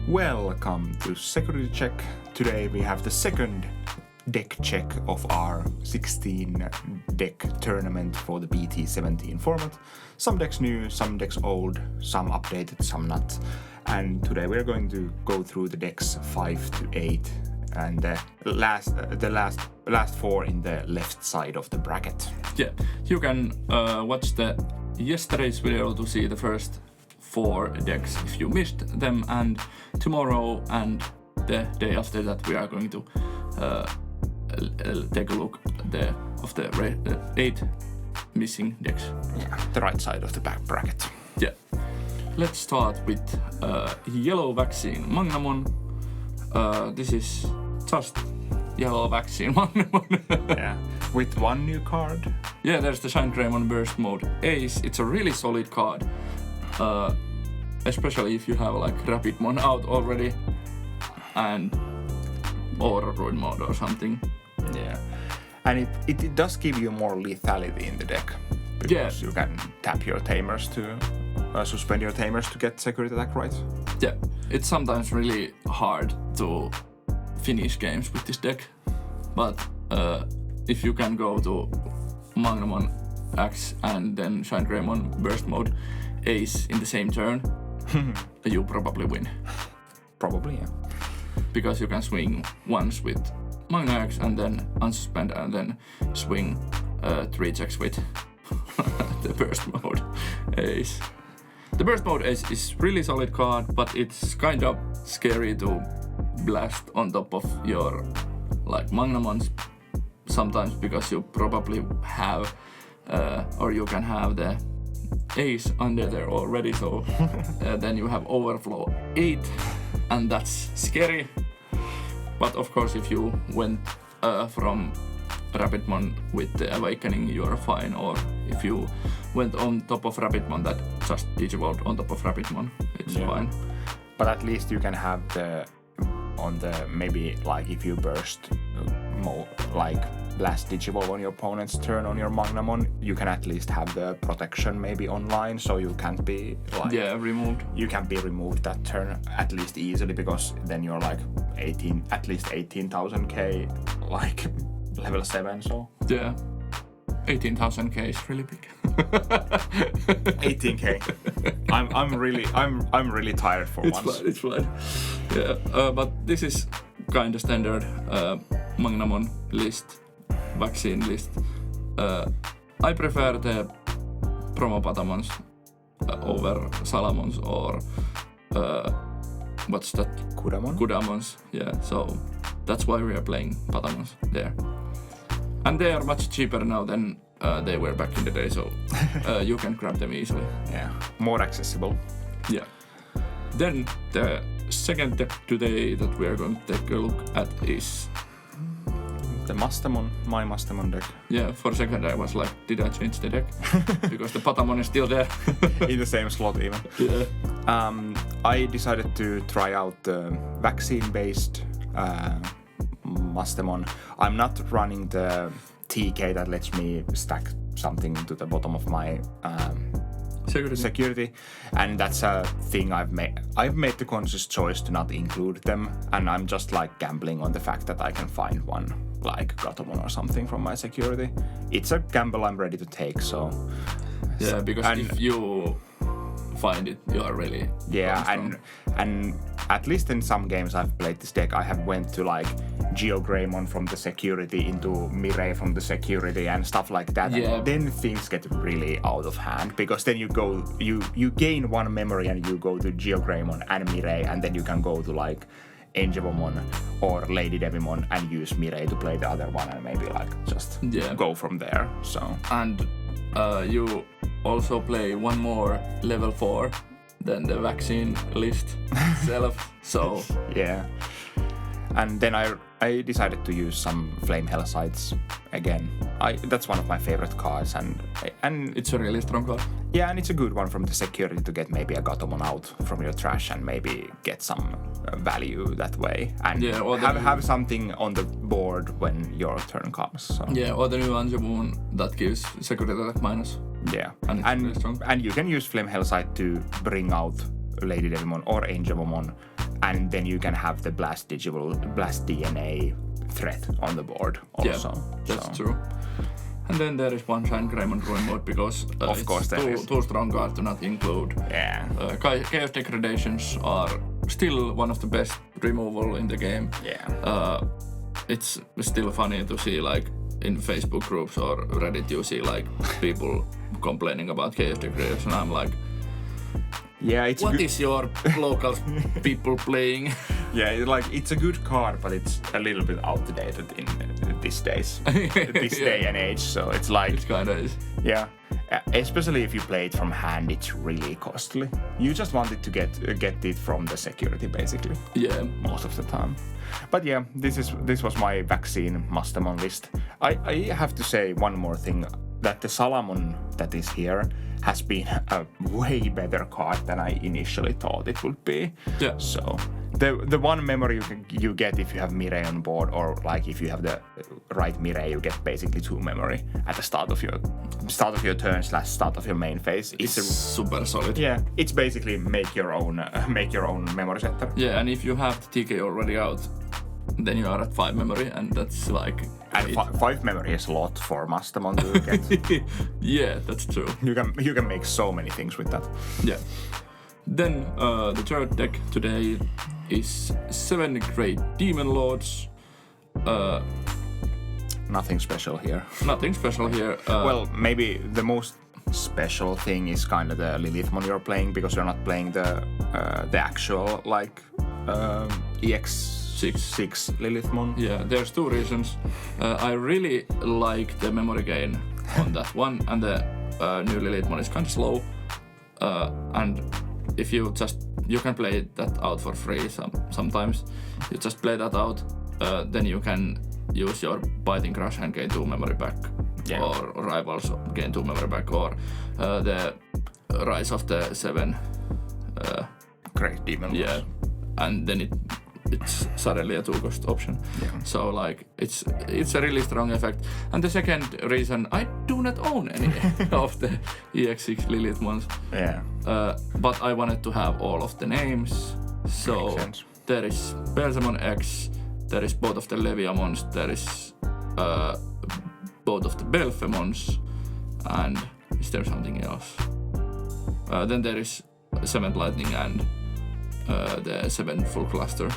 Welcome to Security Check. Today we have the second deck check of our 16 deck tournament for the BT17 format. Some decks new, some decks old, some updated, some not. And today we're going to go through the decks 5 to 8 and the last four in the left side of the bracket. Yeah, you can watch the yesterday's video to see the first 4 decks if you missed them, and tomorrow and the day after that we are going to take a look of the 8 missing decks. Yeah, the right side of the back bracket. Yeah. Let's start with Yellow Vaccine Magnamon. This is just Yellow Vaccine Magnamon. Yeah, with one new card. Yeah, there's the Magnamon Burst Mode Ace. It's a really solid card, especially if you have like Rapidmon out already and Aura Ruin mode or something. Yeah, and it does give you more lethality in the deck because you can tap your tamers to suspend your tamers to get security attack right. Yeah, it's sometimes really hard to finish games with this deck, but if you can go to Magnamon X and then Magnamon Burst Mode Ace in the same turn, you probably win. Probably, yeah. Because you can swing once with Magna X and then unsuspend and then swing 3 checks with the Burst Mode Ace. The Burst Mode Ace is really solid card, but it's kind of scary to blast on top of your like Magnamons sometimes, because you probably have or you can have the Ace under there already, so then you have Overflow 8 and that's scary. But of course if you went from Rapidmon with the Awakening, you're fine, or if you went on top of Rapidmon that just Digivolved on top of Rapidmon, it's fine. But at least you can have maybe like if you burst like blast Digivolve on your opponent's turn on your Magnamon, you can at least have the protection maybe online, so you can't be like removed. You can be removed that turn at least easily, because then you're like at least 18,000k like level 7, so yeah, 18,000k is really big. 18k. I'm really tired for once. It's fine. Yeah, but this is kind of standard Magnamon list, vaccine list. I prefer the promo Patamons over Salamons or what's that? Kudamons. Yeah, so that's why we are playing Patamons there. And they are much cheaper now than they were back in the day, so you can grab them easily. Yeah, more accessible. Yeah. Then the second deck today that we are going to take a look at is the Mastemon, my Mastemon deck. Yeah, for a second I was like, did I change the deck? Because the Patamon is still there. In the same slot even. Yeah. I decided to try out the vaccine-based Mastemon. I'm not running the TK that lets me stack something to the bottom of my security, and that's a thing I've made the conscious choice to not include them, and I'm just like gambling on the fact that I can find one like Gatomon or something from my security. It's a gamble I'm ready to take, so yeah, because if you find it, you are really and at least in some games I've played this deck, I have went to like Geogreymon from the security into Mireille from the security and stuff like that. Yeah. And then things get really out of hand, because then you gain one memory and you go to Geogreymon and Mireille, and then you can go to like Angevomon or Lady Devimon and use Mireille to play the other one and maybe like just go from there. So and you also play one more level 4 than the vaccine list itself. So yeah. And then I decided to use some Flame Hellsites again. That's one of my favorite cards, and it's a really strong card. Yeah, and it's a good one from the security to get maybe a Gatomon out from your trash and maybe get some value that way, and have something on the board when your turn comes. So. Yeah, or the new Angevomon that gives security attack minus. Yeah, and you can use Flame Hellsite to bring out Lady Devimon or Angevomon and then you can have the blast DNA threat on the board also. Yeah, that's true. And then there is one Shine Greymon Ruin mode because of course it's too strong card to not include. Yeah. Chaos Degradations are still one of the best removal in the game. Yeah. It's still funny to see like in Facebook groups or Reddit you see like people complaining about Chaos Degradation. I'm like, yeah, it's what is your local people playing? Yeah, like it's a good card, but it's a little bit outdated in these days, day and age. So it's like it kind of is. Yeah, especially if you play it from hand, it's really costly. You just want it to get it from the security, basically. Yeah, most of the time. But yeah, this was my vaccine Mastemon list. I have to say one more thing, that the Salamon that is here has been a way better card than I initially thought it would be. Yeah. So the one memory you get if you have Mirai on board, or like if you have the right Mirai, you get basically 2 memory at the start of your turn / start of your main phase. It's super solid. Yeah, it's basically make your own memory setter. Yeah, and if you have the TK already out, then you are at 5 memory, and that's like... And 5 memory is a lot for Mastemon to get. Yeah, that's true. You can make so many things with that. Yeah. Then the third deck today is 7 Great Demon Lords. Nothing special here. Nothing special here. Well, maybe the most special thing is kind of the Lilithmon you're playing, because you're not playing the actual like EX6 Lilithmon. Yeah, there's 2 reasons. I really like the memory gain on that one, and the new Lilithmon is kind of slow. And if you can play that out for free sometimes. You just play that out, then you can use your Biting Crush and gain 2 memory back. Yeah. Or Rivals gain 2 memory back, or the Rise of the 7 Great Demon Lords. Yeah, and then it's suddenly a 2-cost option. Yeah. So like it's a really strong effect. And the second reason, I do not own any of the EX6 Lilithmons. Yeah. But I wanted to have all of the names. So there is Belzemon X, there is both of the Leviamons, there is both of the Belphemons, and is there something else? Then there is 7th Lightning and the 7 Full Cluster,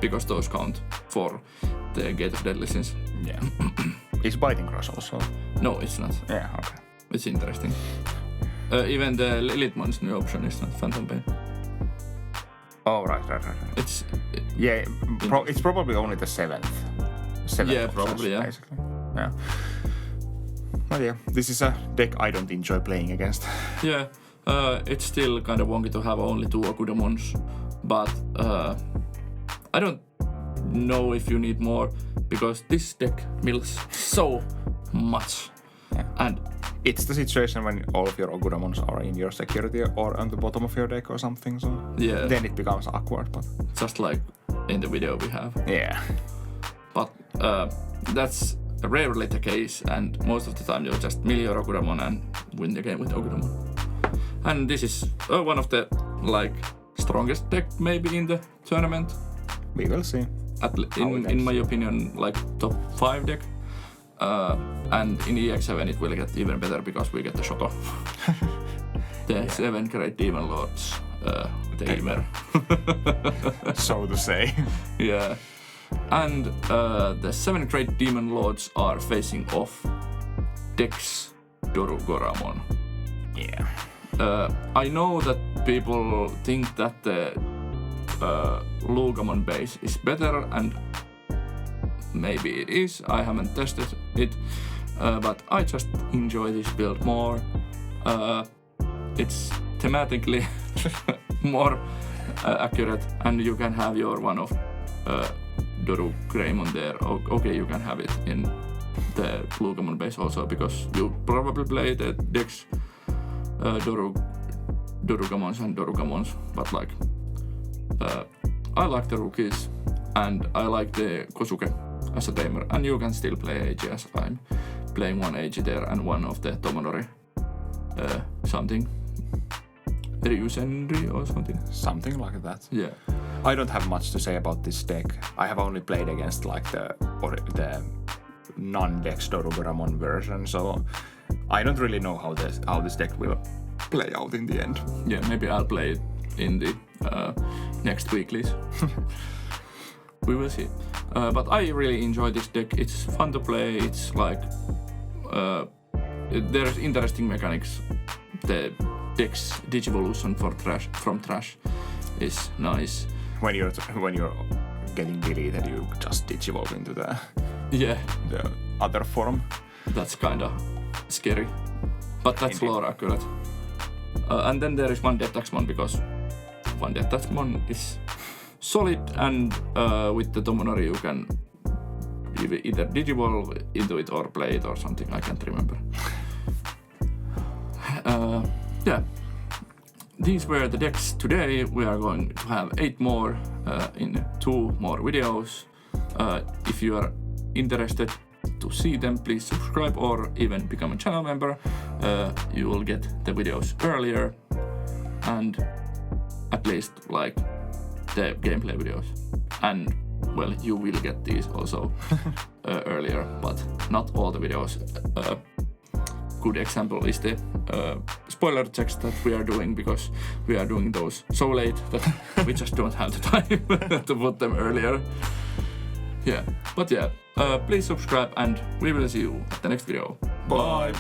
because those count for the Gate of Deadly Sins. Yeah. Is Biting Crush also? No, it's not. Yeah, okay. It's interesting. Even the Lilithmon's new option is not Phantom Pain. Oh, right. It's probably only the 7th. Yeah, probably, yeah. Basically. Yeah. But yeah, this is a deck I don't enjoy playing against. Yeah, it's still kind of wonky to have only 2 Okudamons, but I don't know if you need more, because this deck mills so much. Yeah. And it's the situation when all of your Okudamons are in your security or on the bottom of your deck or something, so yeah, then it becomes awkward. But just like in the video we have. Yeah. But that's rarely the case, and most of the time you just mill your Okudamon and win the game with Okudamon. And this is one of the like strongest deck maybe in the tournament. We will see. In my opinion, like top 5 deck. And in EX7 it will get even better because we get the Shoto. The 7 Great Demon Lords tamer. So to say. Yeah. And the 7 Great Demon Lords are facing off DexDorugoramon. Yeah. I know that people think that the Lugamon base is better, and maybe it is. I haven't tested it, but I just enjoy this build more. It's thematically more accurate, and you can have your one of Dorugoramon there. Okay, you can have it in the Lugamon base also, because you probably play the Dex Dorugamons and Dorugamons, but like I like the rookies, and I like the Kosuke as a tamer, and you can still play AG as I'm playing 1 AG there and one of the Tomonori something Ryusenri or something. Something like that. Yeah. I don't have much to say about this deck. I have only played against like the non-DexDorugoramon version, so I don't really know how this deck will play out in the end. Yeah, maybe I'll play it in the next weeklies. We will see. But I really enjoy this deck. It's fun to play. It's like there's interesting mechanics. The Dex Digivolution from trash is nice. When you're getting deleted, you just digivolve into the other form. That's kinda scary, but that's lore accurate. And then there is one Deathtaxmon, because one Deathtaxmon is solid, and with the Tomonori you can either digivolve into it or play it or something. I can't remember. Yeah. These were the decks today. We are going to have 8 more in 2 more videos. If you are interested to see them, please subscribe or even become a channel member. You will get the videos earlier, and at least like the gameplay videos. And well, you will get these also earlier, but not all the videos. Good example is the spoiler checks that we are doing, because we are doing those so late that we just don't have the time to put them earlier. Yeah, but yeah, please subscribe and we will see you at the next video. Bye!